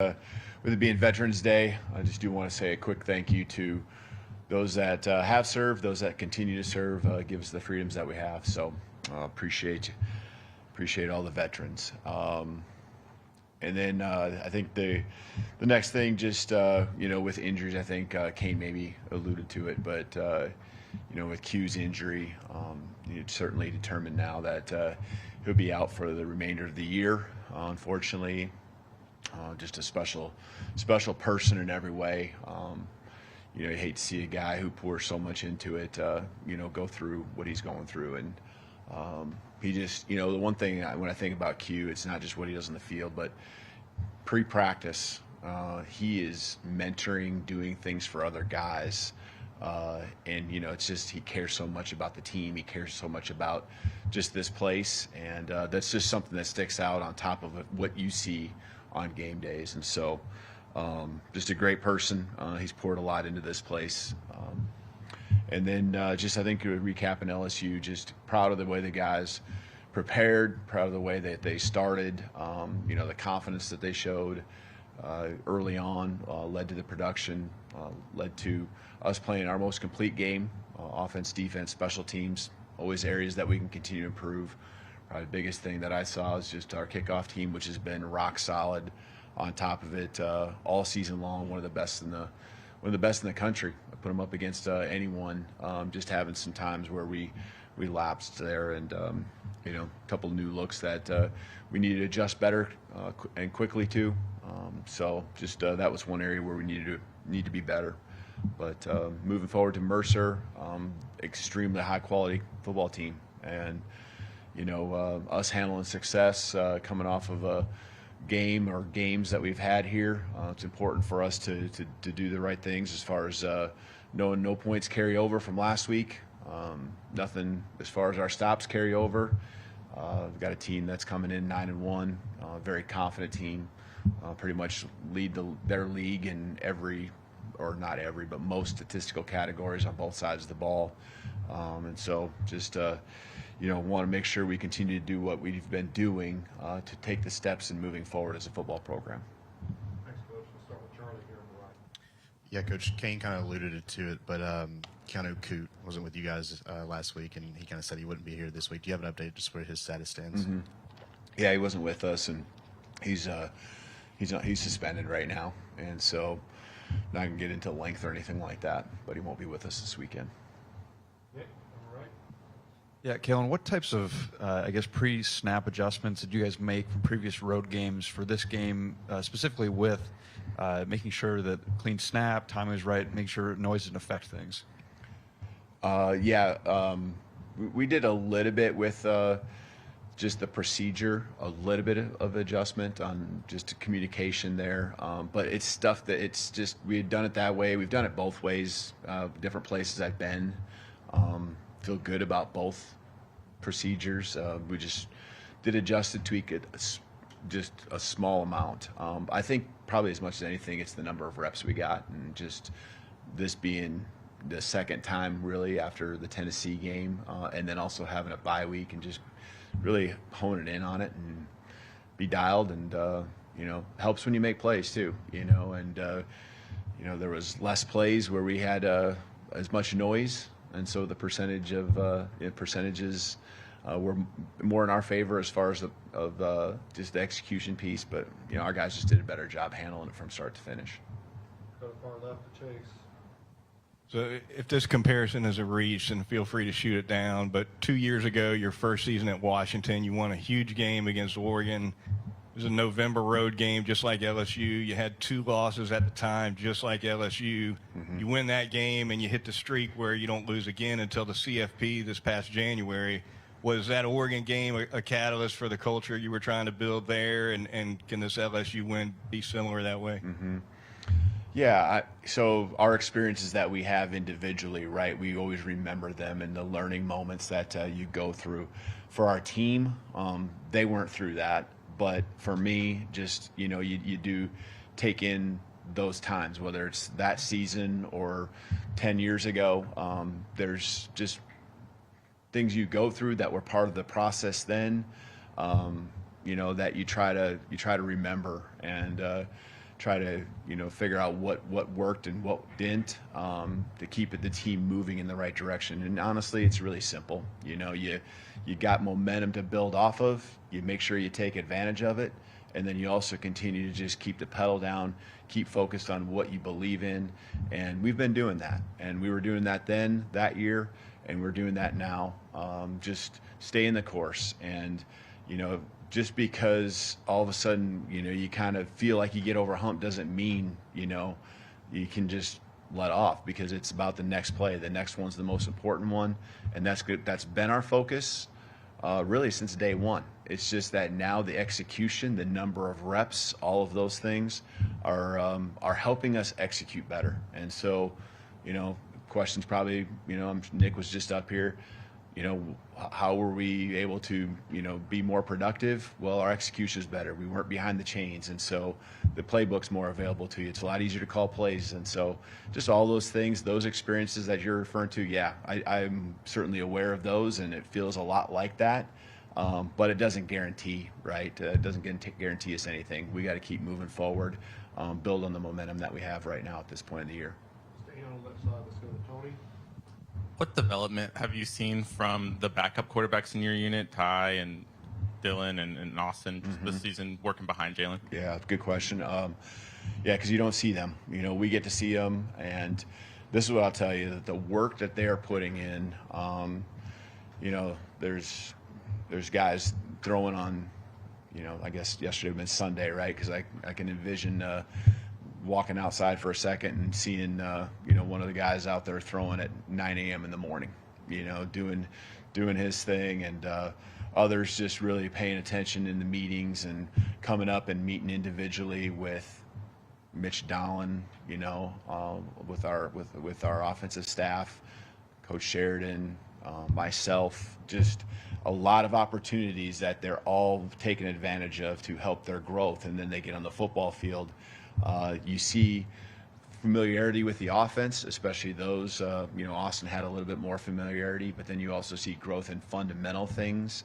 With it being Veterans Day, I just do want to say a quick thank you to those that have served, those that continue to serve, give us the freedoms that we have. So appreciate all the veterans. And then I think the next thing, just with injuries, I think Kane maybe alluded to it, but with Q's injury, it's certainly determined now that he'll be out for the remainder of the year. Unfortunately, just a special person in every way. You hate to see a guy who pours so much into it, go through what he's going through. And he just, the one thing when I think about Q, it's not just what he does on the field, but pre-practice, he is mentoring, doing things for other guys. And it's just, he cares so much about the team. He cares so much about just this place. And that's just something that sticks out on top of what you see on game days. And so just a great person. He's poured a lot into this place. And then I think recapping LSU, just proud of the way the guys prepared, proud of the way that they started, the confidence that they showed early on led to the production, led to us playing our most complete game, offense, defense, special teams, always areas that we can continue to improve. Probably the biggest thing that I saw is just our kickoff team, which has been rock solid on top of it all season long, one of the best in the country. I put them up against anyone, just having some times where we lapsed there, and a couple new looks that we needed to adjust better and quickly to. So just that was one area where we need to be better. But moving forward to Mercer, extremely high quality football team, and us handling success coming off of a game or games that we've had here. It's important for us to do the right things as far as knowing no points carry over from last week. Nothing as far as our stops carry over. We've got a team that's coming in 9-1, very confident team, pretty much lead their league in every, or not every, but most statistical categories on both sides of the ball. And so just, want to make sure we continue to do what we've been doing to take the steps in moving forward as a football program. Thanks, Coach. We'll start with Charlie here on the right. Yeah, Coach, Kane kind of alluded to it, but Keanu Coote wasn't with you guys last week, and he kind of said he wouldn't be here this week. Do you have an update just where his status stands? Mm-hmm. Yeah, he wasn't with us, and he's suspended right now, and so not going to get into length or anything like that, but he won't be with us this weekend. Nick, on the right. Yeah, Kalen, what types of, pre-snap adjustments did you guys make from previous road games for this game, specifically with making sure that clean snap, timing was right, make sure noise didn't affect things? We did a little bit with just the procedure, a little bit of adjustment on just communication there. But it's stuff that it's just, we had done it that way. We've done it both ways, different places I've been. Feel good about both procedures. We just did adjust and tweak it just a small amount. I think probably as much as anything, it's the number of reps we got, and just this being the second time really after the Tennessee game, and then also having a bye week and just really honing in on it and be dialed, and helps when you make plays too, and there was less plays where we had as much noise, and so the percentages were more in our favor as far as just the execution piece. But our guys just did a better job handling it from start to finish. Go to far left to Chase. So if this comparison is a reach, then feel free to shoot it down. But 2 years ago, your first season at Washington, you won a huge game against Oregon. It was a November road game, just like LSU. You had 2 losses at the time, just like LSU. Mm-hmm. You win that game, and you hit the streak where you don't lose again until the CFP this past January. Was that Oregon game a catalyst for the culture you were trying to build there? And can this LSU win be similar that way? Mm-hmm. Yeah, so our experiences that we have individually, right, we always remember them and the learning moments that you go through. For our team, they weren't through that. But for me, just, you do take in those times, whether it's that season or 10 years ago. There's just things you go through that were part of the process then, that you try to remember. And try to figure out what worked and what didn't, to keep the team moving in the right direction. And honestly, it's really simple. You got momentum to build off of. You make sure you take advantage of it, and then you also continue to just keep the pedal down, keep focused on what you believe in. And we've been doing that, and we were doing that then that year, and we're doing that now. Just stay in the course, and just because all of a sudden you kind of feel like you get over a hump doesn't mean you can just let off, because it's about the next play. The next one's the most important one, and that's good. That's been our focus really since day one. It's just that now the execution, the number of reps, all of those things are helping us execute better. And so, questions probably, Nick was just up here. How were we able to, be more productive? Well, our execution is better. We weren't behind the chains, and so the playbook's more available to you. It's a lot easier to call plays, and so just all those things, those experiences that you're referring to, yeah, I'm certainly aware of those, and it feels a lot like that. But it doesn't guarantee, right? It doesn't guarantee us anything. We got to keep moving forward, build on the momentum that we have right now at this point in the year. Staying on that side, let's go to Tony. What development have you seen from the backup quarterbacks in your unit, Ty and Dylan and Austin, this season working behind Jalen? Yeah, good question. Because you don't see them. We get to see them, and this is what I'll tell you: that the work that they are putting in, there's guys throwing on, I guess yesterday would have been Sunday, right? Because I can envision walking outside for a second and seeing one of the guys out there throwing at 9 a.m. in the morning, doing his thing, and others just really paying attention in the meetings and coming up and meeting individually with Mitch Dowling, with our offensive staff, Coach Sheridan, myself, just a lot of opportunities that they're all taking advantage of to help their growth. And then they get on the football field. You see familiarity with the offense, especially those, Austin had a little bit more familiarity, but then you also see growth in fundamental things.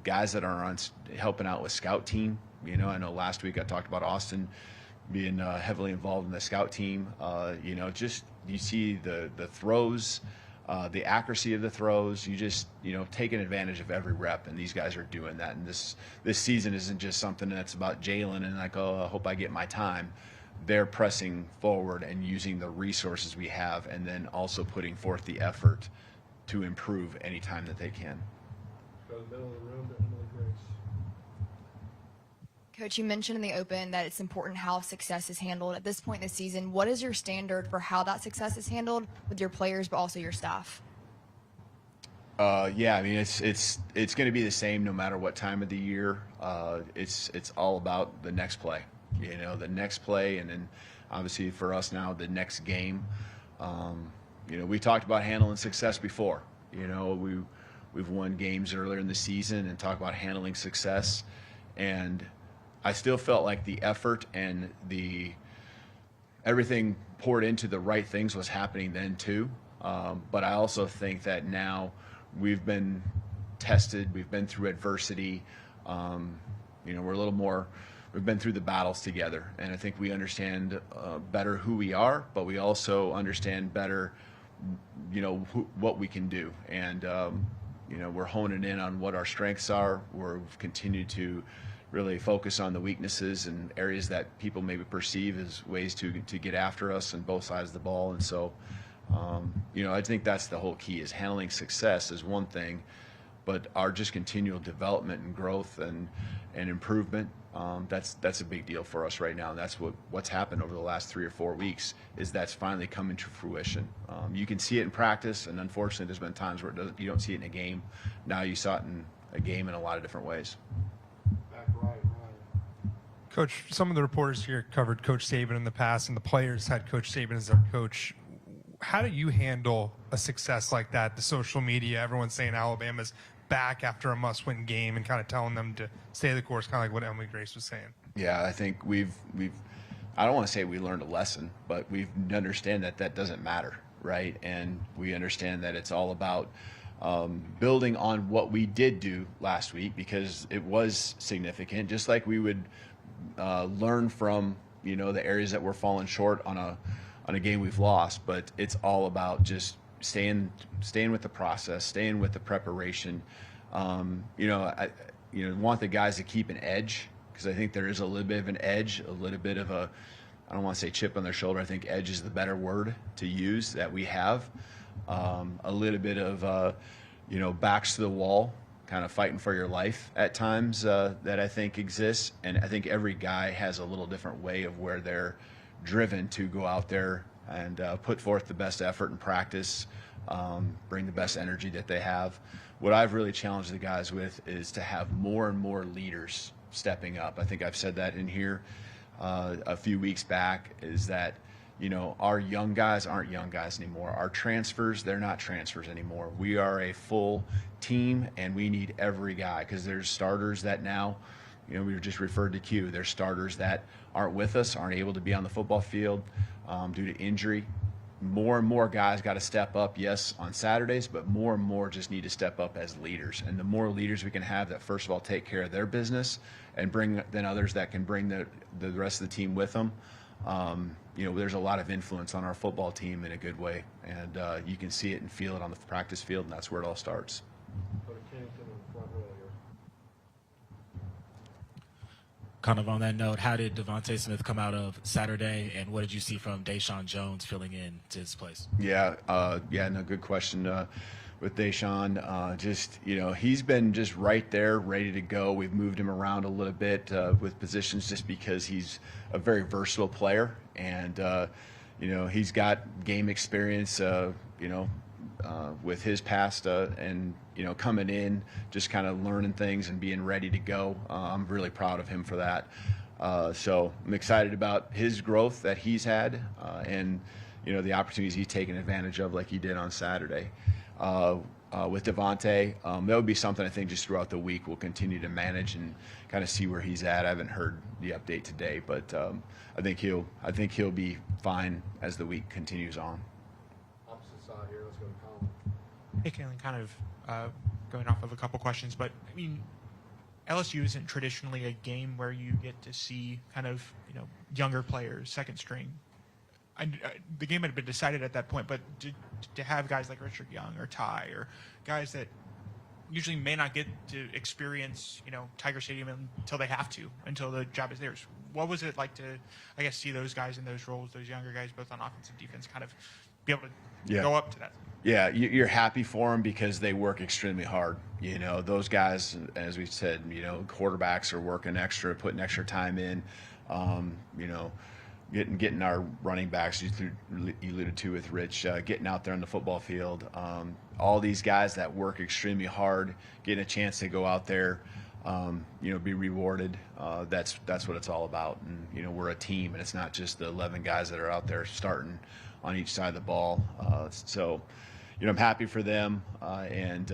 Guys that are helping out with scout team. I know last week I talked about Austin being heavily involved in the scout team. Just you see the throws, the accuracy of the throws. You just taking advantage of every rep, and these guys are doing that. And this season isn't just something that's about Jalen and like, oh, I hope I get my time. They're pressing forward and using the resources we have, and then also putting forth the effort to improve any time that they can. Go to the middle of the room to Emily Grace. Coach, you mentioned in the open that it's important how success is handled. At this point in the season, what is your standard for how that success is handled with your players, but also your staff? It's going to be the same no matter what time of the year. It's all about the next play, the next play, and then obviously for us now the next game. We talked about handling success before. We've won games earlier in the season and talked about handling success, and I still felt like the effort and everything poured into the right things was happening then too. But I also think that now we've been tested, we've been through adversity. We're a little more, we've been through the battles together, and I think we understand better who we are, but we also understand better, what we can do. And, we're honing in on what our strengths are. We've continued to really focus on the weaknesses and areas that people maybe perceive as ways to get after us on both sides of the ball. And so, I think that's the whole key, is handling success is one thing, but our just continual development and growth and improvement, that's a big deal for us right now. And that's what's happened over the last 3 or 4 weeks, is that's finally coming to fruition. You can see it in practice, and unfortunately there's been times where you don't see it in a game. Now you saw it in a game in a lot of different ways. Back right, Ryan. Coach, some of the reporters here covered Coach Saban in the past, and the players had Coach Saban as their coach. How do you handle a success like that? The social media, everyone's saying Alabama's back after a must-win game, and kind of telling them to stay the course, kind of like what Emily Grace was saying. Yeah, I think we've I don't want to say we learned a lesson, but we understand that doesn't matter, right? And we understand that it's all about building on what we did do last week, because it was significant, just like we would learn from the areas that we're falling short on a game we've lost, but it's all about just staying with the process, staying with the preparation. I want the guys to keep an edge, because I think there is a little bit of an edge, a little bit of I don't want to say chip on their shoulder. I think edge is the better word to use that we have. A little bit of, backs to the wall, kind of fighting for your life at times that I think exists. And I think every guy has a little different way of where they're driven to go out there and put forth the best effort in practice, bring the best energy that they have. What I've really challenged the guys with is to have more and more leaders stepping up. I think I've said that in here a few weeks back, is that our young guys aren't young guys anymore. Our transfers, they're not transfers anymore. We are a full team, and we need every guy, because there's starters that now, we were just referred to Q. There's starters that aren't with us, aren't able to be on the football field due to injury. More and more guys got to step up, yes, on Saturdays, but more and more just need to step up as leaders. And the more leaders we can have that, first of all, take care of their business and bring then others that can bring the rest of the team with them. There's a lot of influence on our football team in a good way, and you can see it and feel it on the practice field, and that's where it all starts. Go to Kennington in the front row here. Kind of on that note, how did Devontae Smith come out of Saturday, and what did you see from Deshaun Jones filling in to his place? Yeah, good question. With Deshaun, he's been just right there, ready to go. We've moved him around a little bit with positions just because he's a very versatile player, and he's got game experience, with his past, and coming in, just kind of learning things and being ready to go. I'm really proud of him for that. So I'm excited about his growth that he's had, and the opportunities he's taken advantage of, like he did on Saturday. With Devontae, that would be something I think just throughout the week we'll continue to manage and kind of see where he's at. I haven't heard the update today, but I think he'll be fine as the week continues on. Opposite side here. Let's go to Colin. Hey, Kalen, kind of going off of a couple questions, but I mean, LSU isn't traditionally a game where you get to see kind of younger players, second string. The game had been decided at that point, but to have guys like Richard Young or Ty or guys that usually may not get to experience Tiger Stadium until they have to, until the job is theirs. What was it like to, I guess, see those guys in those roles, those younger guys, both on offense and defense, kind of be able to go up to that? Yeah, you're happy for them because they work extremely hard. Those guys, as we said, quarterbacks are working extra, putting extra time in. Getting our running backs, you alluded to with Rich, getting out there on the football field. All these guys that work extremely hard, getting a chance to go out there, be rewarded. That's what it's all about. And we're a team, and it's not just the 11 guys that are out there starting on each side of the ball. So I'm happy for them, and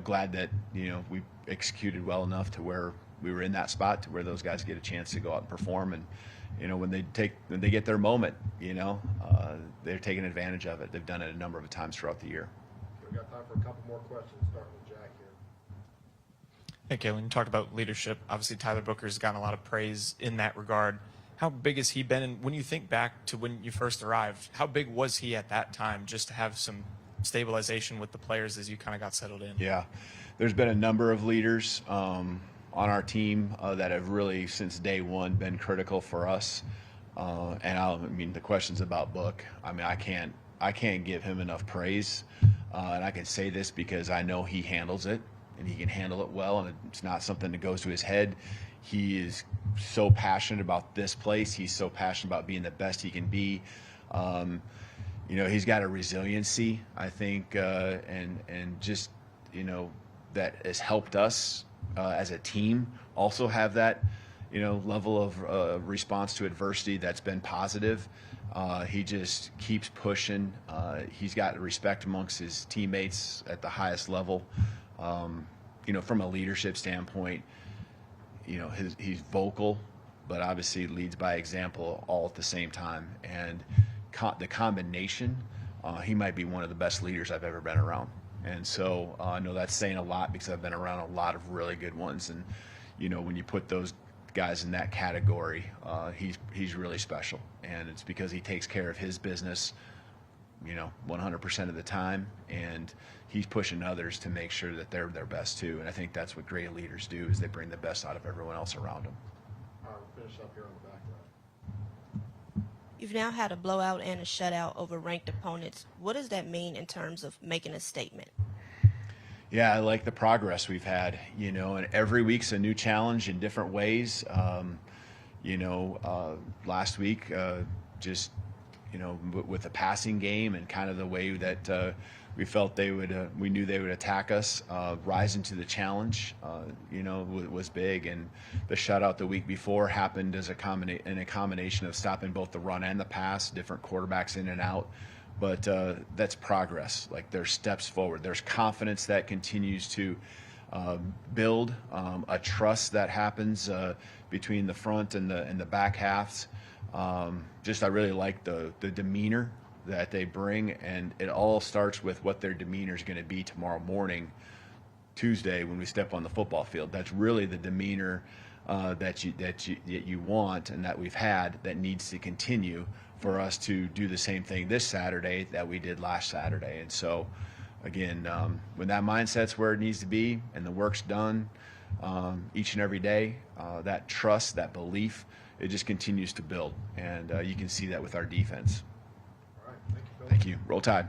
glad that we executed well enough to where we were in that spot to where those guys get a chance to go out and perform. And when they get their moment, they're taking advantage of it. They've done it a number of times throughout the year. We've got time for a couple more questions, starting with Jack here. Hey, Kalen, you talked about leadership. Obviously, Tyler Booker's gotten a lot of praise in that regard. How big has he been? And when you think back to when you first arrived, how big was he at that time, just to have some stabilization with the players as you kind of got settled in? Yeah, there's been a number of leaders on our team that have really, since day one, been critical for us. And the questions about Book, I can't give him enough praise, and I can say this because I know he handles it, and he can handle it well, and it's not something that goes to his head. He is so passionate about this place. He's so passionate about being the best he can be. He's got a resiliency, I think, and just that has helped us as a team also have that level of response to adversity that's been positive. He just keeps pushing. He's got respect amongst his teammates at the highest level. From a leadership standpoint, he's vocal, but obviously leads by example all at the same time. And the combination, he might be one of the best leaders I've ever been around. And so I know that's saying a lot because I've been around a lot of really good ones. And, when you put those guys in that category, he's really special, and it's because he takes care of his business, 100% of the time, and he's pushing others to make sure that they're their best too. And I think that's what great leaders do, is they bring the best out of everyone else around them. All right, we'll finish up here on the back row. You've now had a blowout and a shutout over ranked opponents. What does that mean in terms of making a statement? Yeah, I like the progress we've had, and every week's a new challenge in different ways. Last week, just, with the passing game and kind of the way that we felt we knew they would attack us, rising to the challenge, was big. And the shutout the week before happened as a combination of stopping both the run and the pass, different quarterbacks in and out. But that's progress. Like, there's steps forward. There's confidence that continues to build, a trust that happens between the front and the back halves. I really like the demeanor that they bring, and it all starts with what their demeanor is going to be tomorrow morning, Tuesday, when we step on the football field. That's really the demeanor that you want and that we've had, that needs to continue for us to do the same thing this Saturday that we did last Saturday. And so, again, when that mindset's where it needs to be and the work's done each and every day, that trust, that belief, it just continues to build. And you can see that with our defense. All right, thank you, Phil. Thank you. Roll Tide.